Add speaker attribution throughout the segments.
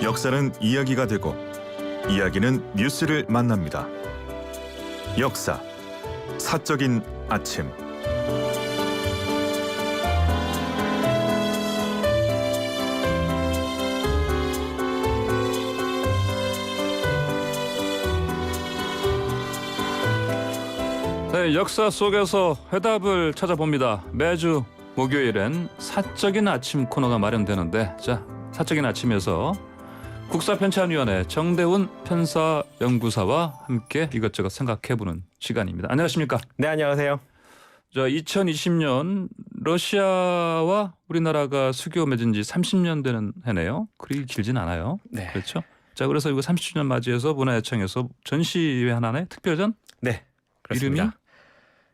Speaker 1: 역사는 이야기가 되고 이야기는 뉴스를 만납니다. 역사 사적인 아침.
Speaker 2: 네, 역사 속에서 해답을 찾아봅니다. 매주 목요일엔 사적인 아침 코너가 마련되는데, 자, 사적인 아침에서 국사편찬위원회 정대훈 편사연구사와 함께 이것저것 생각해보는 시간입니다. 안녕하십니까?
Speaker 3: 네, 안녕하세요.
Speaker 2: 자, 2020년 러시아와 우리나라가 수교 맺은 지 30년 되는 해네요. 그리 길진 않아요.
Speaker 3: 네.
Speaker 2: 그렇죠? 자, 그래서 이거 30주년 맞이해서 문화예청에서 전시회 하나네? 특별전?
Speaker 3: 네, 그렇습니다.
Speaker 2: 이름이?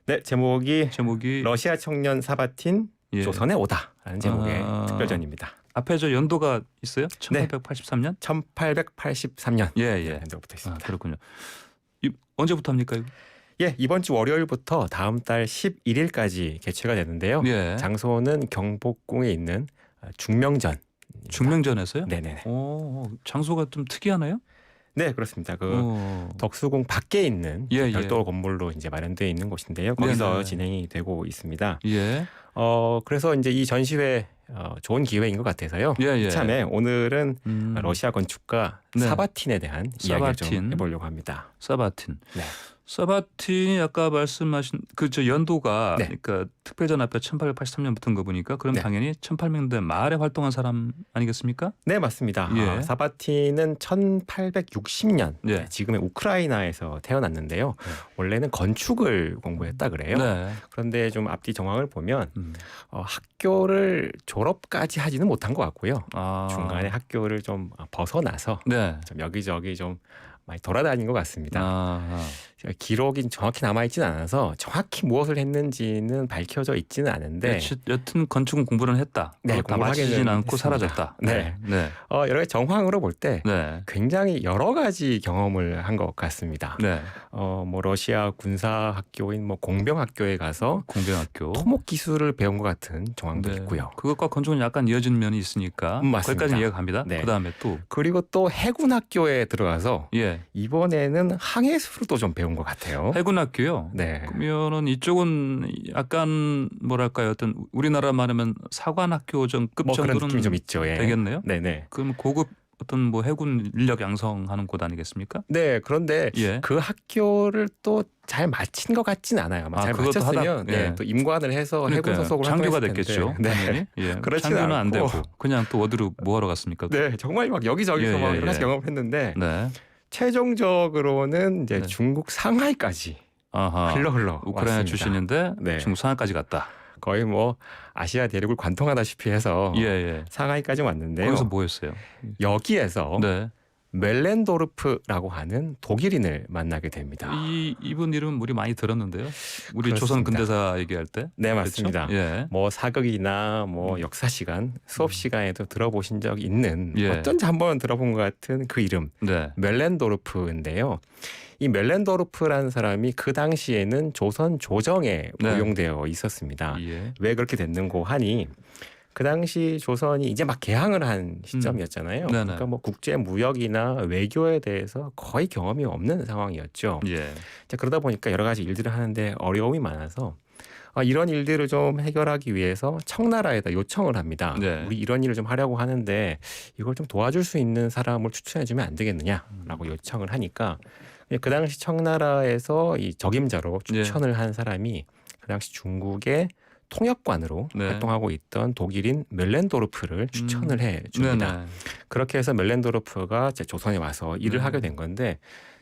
Speaker 3: 네, 제목이 러시아 청년 사바틴
Speaker 2: 예.
Speaker 3: 조선에 오다라는 제목의 특별전입니다.
Speaker 2: 앞에 저 연도가 있어요? 1883년?
Speaker 3: 1883년
Speaker 2: 예.
Speaker 3: 연도부터 있습니다.
Speaker 2: 그렇군요. 언제부터 합니까? 이거?
Speaker 3: 예, 이번 주 월요일부터 다음 달 11일까지 개최가 되는데요.
Speaker 2: 예.
Speaker 3: 장소는 경복궁에 있는 중명전.
Speaker 2: 중명전에서요?
Speaker 3: 네네.
Speaker 2: 장소가 좀 특이하나요?
Speaker 3: 네, 그렇습니다. 덕수궁 밖에 있는 별도 건물로 이제 마련되어 있는 곳인데요. 거기서
Speaker 2: 네네.
Speaker 3: 진행이 되고 있습니다.
Speaker 2: 예.
Speaker 3: 그래서 이제 이 전시회 좋은 기회인 것 같아서요. 이참에 오늘은 러시아 건축가
Speaker 2: 네.
Speaker 3: 사바틴에 대한 이야기를 좀 해보려고 합니다.
Speaker 2: 사바틴.
Speaker 3: 네.
Speaker 2: 사바틴이 아까 말씀하신 그 저 연도가
Speaker 3: 네.
Speaker 2: 그러니까 특별전 앞에 1883년부터인 거 보니까 그럼
Speaker 3: 네.
Speaker 2: 당연히 1800년대 말에 활동한 사람 아니겠습니까?
Speaker 3: 네, 맞습니다.
Speaker 2: 예.
Speaker 3: 사바틴은 1860년
Speaker 2: 예.
Speaker 3: 지금의 우크라이나에서 태어났는데요. 원래는 건축을 공부했다 그래요.
Speaker 2: 네.
Speaker 3: 그런데 좀 앞뒤 정황을 보면 학교를 졸업까지 하지는 못한 것 같고요. 중간에 학교를 좀 벗어나서
Speaker 2: 네.
Speaker 3: 좀 여기저기 좀 많이 돌아다닌 것 같습니다. 기록이 정확히 남아있지는 않아서 정확히 무엇을 했는지는 밝혀져 있지는 않은데
Speaker 2: 여튼 건축은 공부는 했다.
Speaker 3: 네,
Speaker 2: 다 마치진 않고 사라졌다.
Speaker 3: 네.
Speaker 2: 네.
Speaker 3: 여러 가지 정황으로 볼 때
Speaker 2: 네.
Speaker 3: 굉장히 여러 가지 경험을 한 것 같습니다.
Speaker 2: 네.
Speaker 3: 뭐 러시아 군사 학교인 뭐 공병 학교에 가서
Speaker 2: 공병학교
Speaker 3: 토목 기술을 배운 것 같은 정황도
Speaker 2: 네.
Speaker 3: 있고요.
Speaker 2: 그것과 건축은 약간 이어진 면이 있으니까
Speaker 3: 맞습니다.
Speaker 2: 거기까지는 이해갑니다.
Speaker 3: 네.
Speaker 2: 그다음에 또
Speaker 3: 그리고 또 해군 학교에 들어가서
Speaker 2: 예.
Speaker 3: 이번에는 항해술도 좀 배운 것 같아요.
Speaker 2: 해군학교요.
Speaker 3: 네.
Speaker 2: 그러면은 이쪽은 약간 뭐랄까요, 어떤 우리나라 말하면 사관학교 정급
Speaker 3: 뭐 그런
Speaker 2: 정도는
Speaker 3: 느낌이 좀 있죠. 예.
Speaker 2: 되겠네요.
Speaker 3: 네네.
Speaker 2: 그럼 고급 어떤 뭐 해군 인력 양성하는 곳 아니겠습니까?
Speaker 3: 네, 그런데
Speaker 2: 예.
Speaker 3: 그 학교를 또 잘 마친 것 같진 않아요. 아마 잘
Speaker 2: 그것도
Speaker 3: 마쳤으면
Speaker 2: 예.
Speaker 3: 또 임관을 해서 해군 소속으로
Speaker 2: 장교가
Speaker 3: 활동했을
Speaker 2: 됐겠죠.
Speaker 3: 텐데. 네.
Speaker 2: 예.
Speaker 3: 그렇지는
Speaker 2: 장교는 안
Speaker 3: 않고.
Speaker 2: 되고 그냥 또 어디로 뭐하러 갔습니까?
Speaker 3: 네, 정말 막 여기저기서 막 여러 가지 경험을 했는데
Speaker 2: 네.
Speaker 3: 최종적으로는 이제
Speaker 2: 네.
Speaker 3: 중국 상하이까지
Speaker 2: 아하.
Speaker 3: 흘러
Speaker 2: 우크라이나
Speaker 3: 왔습니다.
Speaker 2: 출신인데
Speaker 3: 네.
Speaker 2: 중국 상하이까지 갔다.
Speaker 3: 거의 뭐 아시아 대륙을 관통하다시피 해서
Speaker 2: 예.
Speaker 3: 상하이까지 왔는데요.
Speaker 2: 거기서 뭐 했어요?
Speaker 3: 여기에서
Speaker 2: 네.
Speaker 3: 멜렌도르프라고 하는 독일인을 만나게 됩니다.
Speaker 2: 이분 이름 우리 많이 들었는데요. 우리
Speaker 3: 그렇습니다.
Speaker 2: 조선 근대사 얘기할 때.
Speaker 3: 네,
Speaker 2: 그렇죠?
Speaker 3: 맞습니다.
Speaker 2: 예.
Speaker 3: 뭐 사극이나 뭐 역사 시간, 수업 시간에도 들어보신 적 있는
Speaker 2: 예.
Speaker 3: 어쩐지 한번 들어본 것 같은 그 이름
Speaker 2: 네.
Speaker 3: 멜렌도르프인데요. 이 멜렌도르프라는 사람이 그 당시에는 조선 조정에 고용되어 있었습니다.
Speaker 2: 예.
Speaker 3: 왜 그렇게 됐는고 하니 그 당시 조선이 이제 막 개항을 한 시점이었잖아요. 그러니까 뭐 국제 무역이나 외교에 대해서 거의 경험이 없는 상황이었죠.
Speaker 2: 예.
Speaker 3: 자, 그러다 보니까 여러 가지 일들을 하는데 어려움이 많아서 이런 일들을 좀 해결하기 위해서 청나라에다 요청을 합니다.
Speaker 2: 네.
Speaker 3: 우리 이런 일을 좀 하려고 하는데 이걸 좀 도와줄 수 있는 사람을 추천해주면 안 되겠느냐라고 요청을 하니까 그 당시 청나라에서 이 적임자로 추천을 한 사람이 그 당시 중국의 통역관으로 활동하고 있던 독일인 멜렌도르프를 추천을 해 줍니다. 그렇게 해서 멜렌도르프가 이제 조선에 와서 일을 하게 된 건데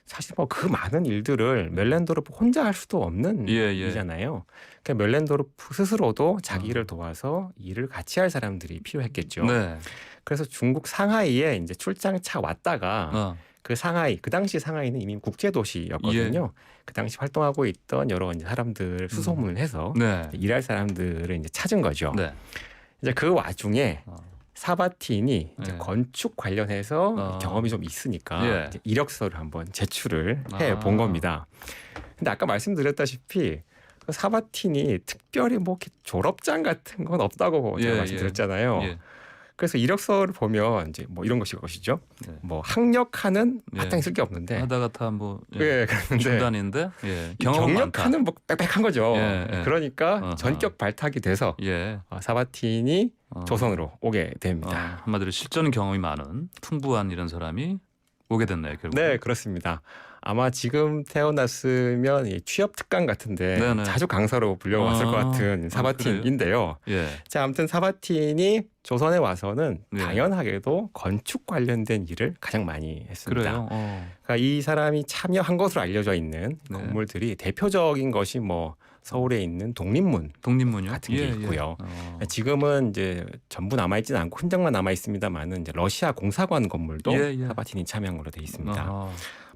Speaker 3: 사실 뭐 그 많은 일들을 멜렌도르프 혼자 할 수도 없는 일이잖아요. 그러니까 멜렌도르프 스스로도 자기 일을 도와서 일을 같이 할 사람들이 필요했겠죠. 그래서 중국 상하이에 이제 출장차 왔다가 그 상하이, 그 당시 상하이는 이미 국제 도시였거든요. 그 당시 활동하고 있던 여러 이제 사람들 수소문을 해서 일할 사람들을 이제 찾은 거죠. 이제 그 와중에 사바틴이 이제 건축 관련해서 경험이 좀 있으니까 이제 이력서를 한번 제출을 해 본 겁니다. 근데 아까 말씀드렸다시피 사바틴이 특별히 뭐 이렇게 졸업장 같은 건 없다고 제가 말씀드렸잖아요. 그래서 이력서를 보면 이제 뭐 이런 것이죠.
Speaker 2: 네.
Speaker 3: 뭐 학력하는
Speaker 2: 예.
Speaker 3: 마땅히 쓸 게 없는데.
Speaker 2: 하다가타 뭐
Speaker 3: 예, 그런데
Speaker 2: 중단인데 경험 많다.
Speaker 3: 경력하는 뭐 빽빽한 거죠.
Speaker 2: 예, 예.
Speaker 3: 그러니까
Speaker 2: 어허.
Speaker 3: 전격 발탁이 돼서
Speaker 2: 예.
Speaker 3: 사바틴이
Speaker 2: 어.
Speaker 3: 조선으로 오게 됩니다.
Speaker 2: 한마디로 실전 경험이 많은 풍부한 이런 사람이 오게 됐네요, 결국.
Speaker 3: 네, 그렇습니다. 아마 지금 태어났으면 이 취업 특강 같은데
Speaker 2: 네네.
Speaker 3: 자주 강사로 불려왔을 것 같은 사바틴인데요.
Speaker 2: 예.
Speaker 3: 자, 아무튼 사바틴이 조선에 와서는
Speaker 2: 네.
Speaker 3: 당연하게도 건축 관련된 일을 가장 많이 했습니다.
Speaker 2: 그래요.
Speaker 3: 그러니까 이 사람이 참여한 것으로 알려져 있는
Speaker 2: 네.
Speaker 3: 건물들이 대표적인 것이 뭐 서울에 있는 독립문
Speaker 2: 독립문요
Speaker 3: 같은 게 있고요.
Speaker 2: 어.
Speaker 3: 지금은 이제 전부 남아있지는 않고 흔적만 남아있습니다만은 이제 러시아 공사관 건물도
Speaker 2: 예, 예.
Speaker 3: 사바틴이 참여한 걸로 돼 있습니다.
Speaker 2: 아하.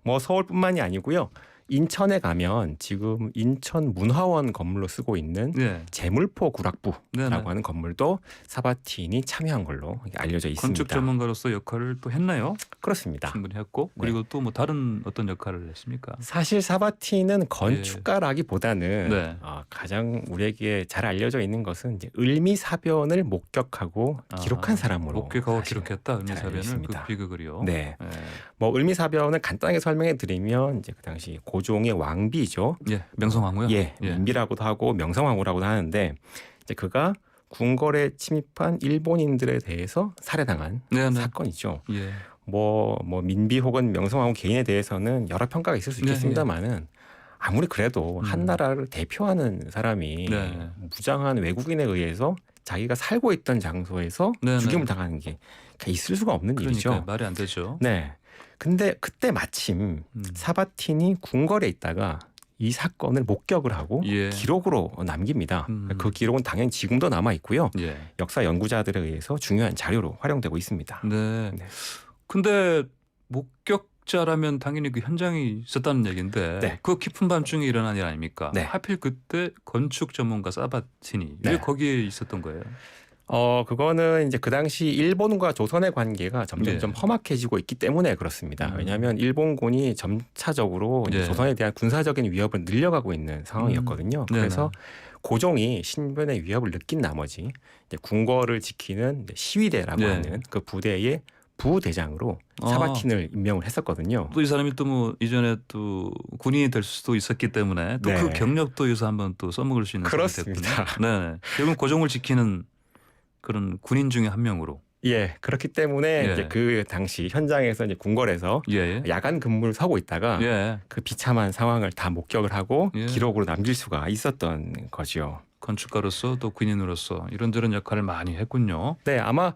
Speaker 3: 뭐 서울뿐만이 아니고요. 인천에 가면 지금 인천 문화원 건물로 쓰고 있는
Speaker 2: 예.
Speaker 3: 제물포 구락부라고
Speaker 2: 네네.
Speaker 3: 하는 건물도 사바틴이 참여한 걸로 알려져 있습니다.
Speaker 2: 건축 전문가로서 역할을 또 했나요?
Speaker 3: 그렇습니다.
Speaker 2: 충분히 했고
Speaker 3: 네.
Speaker 2: 그리고 또 뭐 다른 어떤 역할을 했습니까?
Speaker 3: 사실 사바틴은 건축가라기보다는
Speaker 2: 네.
Speaker 3: 가장 우리에게 잘 알려져 있는 것은 이제 을미사변을 목격하고 기록한 사람으로
Speaker 2: 목격하고
Speaker 3: 사실
Speaker 2: 기록했다.
Speaker 3: 잘
Speaker 2: 을미사변을 그
Speaker 3: 알려있습니다.
Speaker 2: 비극을요.
Speaker 3: 네,
Speaker 2: 예.
Speaker 3: 뭐 을미사변을 간단하게 설명해 드리면 이제 그 당시 고종의 왕비죠.
Speaker 2: 예. 명성황후요.
Speaker 3: 예,
Speaker 2: 예.
Speaker 3: 민비라고도 하고 명성황후라고도 하는데 이제 그가 궁궐에 침입한 일본인들에 대해서 살해당한
Speaker 2: 네네.
Speaker 3: 사건이죠.
Speaker 2: 예.
Speaker 3: 뭐 민비 혹은 명성황후 개인에 대해서는 여러 평가가 있을 수
Speaker 2: 네,
Speaker 3: 있겠습니다만은 아무리 그래도 한 나라를 대표하는 사람이
Speaker 2: 네.
Speaker 3: 무장한 외국인에 의해서 자기가 살고 있던 장소에서
Speaker 2: 네,
Speaker 3: 죽임을
Speaker 2: 네.
Speaker 3: 당하는 게 있을 수가 없는
Speaker 2: 그러니까
Speaker 3: 일이죠.
Speaker 2: 말이 안 되죠.
Speaker 3: 네. 근데 그때 마침 사바틴이 궁궐에 있다가 이 사건을 목격을 하고
Speaker 2: 예.
Speaker 3: 기록으로 남깁니다. 그 기록은 당연히 지금도 남아 있고요.
Speaker 2: 예.
Speaker 3: 역사 연구자들에 의해서 중요한 자료로 활용되고 있습니다.
Speaker 2: 네.
Speaker 3: 네.
Speaker 2: 근데 목격자라면 당연히 그 현장에 있었다는 얘기인데
Speaker 3: 네.
Speaker 2: 그 깊은 밤중에 일어난 일 아닙니까?
Speaker 3: 네.
Speaker 2: 하필 그때 건축 전문가 사바틴이
Speaker 3: 네.
Speaker 2: 왜 거기에 있었던 거예요?
Speaker 3: 그거는 이제 그 당시 일본과 조선의 관계가 점점점
Speaker 2: 네.
Speaker 3: 험악해지고 있기 때문에 그렇습니다. 왜냐하면 일본군이 점차적으로 이제
Speaker 2: 네.
Speaker 3: 조선에 대한 군사적인 위협을 늘려가고 있는 상황이었거든요.
Speaker 2: 네네.
Speaker 3: 그래서 고종이 신변의 위협을 느낀 나머지 이제 궁궐을 지키는 이제 시위대라고
Speaker 2: 네.
Speaker 3: 하는 그 부대의 부대장으로 사바틴을 임명을 했었거든요.
Speaker 2: 또 이 사람이 또 뭐 이전에 또 군인이 될 수도 있었기 때문에 또 그
Speaker 3: 네.
Speaker 2: 경력도 여기서 한번 또 써먹을 수 있는
Speaker 3: 그렇습니다.
Speaker 2: 상황이 됐군요. 네. 결국 고종을 지키는 그런 군인 중에 한 명으로.
Speaker 3: 예, 그렇기 때문에
Speaker 2: 예.
Speaker 3: 이제 그 당시 현장에서 이제 궁궐에서
Speaker 2: 예.
Speaker 3: 야간 근무를 서고 있다가
Speaker 2: 예.
Speaker 3: 그 비참한 상황을 다 목격을 하고
Speaker 2: 예.
Speaker 3: 기록으로 남길 수가 있었던 거죠.
Speaker 2: 건축가로서 또 군인으로서 이런저런 역할을 많이 했군요.
Speaker 3: 네, 아마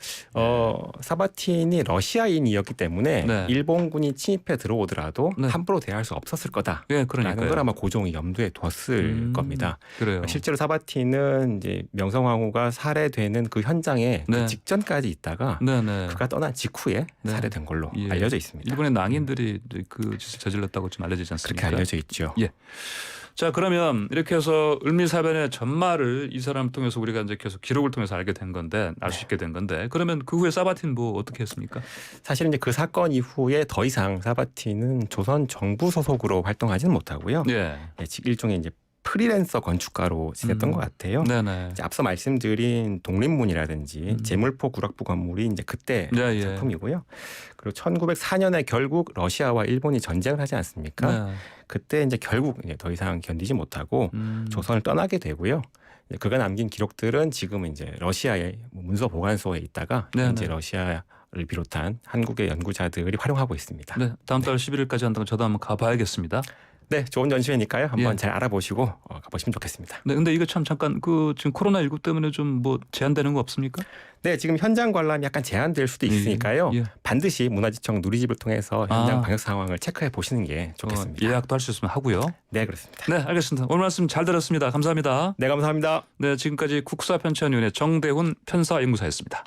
Speaker 3: 사바틴이 러시아인이었기 때문에
Speaker 2: 네.
Speaker 3: 일본군이 침입해 들어오더라도
Speaker 2: 네.
Speaker 3: 함부로 대할 수 없었을 거다라는
Speaker 2: 예, 그러니까요.
Speaker 3: 걸 아마 고종이 염두에 뒀을 겁니다.
Speaker 2: 그래요.
Speaker 3: 실제로 사바틴은 이제 명성황후가 살해되는 그 현장에
Speaker 2: 네.
Speaker 3: 그 직전까지 있다가
Speaker 2: 네네.
Speaker 3: 그가 떠난 직후에
Speaker 2: 네.
Speaker 3: 살해된 걸로
Speaker 2: 예.
Speaker 3: 알려져 있습니다.
Speaker 2: 일본의 낭인들이 그 짓을 저질렀다고 좀 알려지지 않습니까?
Speaker 3: 그렇게 알려져 있죠.
Speaker 2: 예. 자, 그러면 이렇게 해서 을미사변의 전말을 이 사람 통해서 우리가 이제 계속 기록을 통해서 알게 된 건데 알 수 있게 된 건데 그러면 그 후에 사바틴 뭐 어떻게 했습니까?
Speaker 3: 사실 이제 그 사건 이후에 더 이상 사바틴은 조선 정부 소속으로 활동하지는 못하고요.
Speaker 2: 예.
Speaker 3: 일종의 이제 프리랜서 건축가로 지냈던 것 같아요.
Speaker 2: 네네.
Speaker 3: 이제 앞서 말씀드린 독립문이라든지 제물포 구락부 건물이 이제 그때
Speaker 2: 예, 예.
Speaker 3: 작품이고요. 그리고 1904년에 결국 러시아와 일본이 전쟁을 하지 않습니까?
Speaker 2: 네.
Speaker 3: 그때 이제 결국 이제 더 이상 견디지 못하고 조선을 떠나게 되고요. 이제 그가 남긴 기록들은 지금 이제 러시아의 문서 보관소에 있다가
Speaker 2: 네,
Speaker 3: 현재
Speaker 2: 네.
Speaker 3: 러시아를 비롯한 한국의 연구자들이 활용하고 있습니다.
Speaker 2: 네. 다음 달 11일까지 한다고 저도 한번 가봐야겠습니다.
Speaker 3: 네, 좋은 전시회니까요. 한번
Speaker 2: 예.
Speaker 3: 잘 알아보시고 가보시면 좋겠습니다.
Speaker 2: 네, 근데 이거 참 잠깐 그 지금 코로나19 때문에 좀 뭐 제한되는 거 없습니까?
Speaker 3: 네, 지금 현장 관람이 약간 제한될 수도 있으니까요.
Speaker 2: 예.
Speaker 3: 반드시 문화지청 누리집을 통해서 현장
Speaker 2: 아.
Speaker 3: 방역 상황을 체크해 보시는 게 좋겠습니다.
Speaker 2: 예약도 할 수 있으면 하고요.
Speaker 3: 네, 그렇습니다.
Speaker 2: 네, 알겠습니다. 오늘 말씀 잘 들었습니다. 감사합니다.
Speaker 3: 네, 감사합니다.
Speaker 2: 네, 지금까지 국사편찬위원회 정대훈 편사연구사였습니다.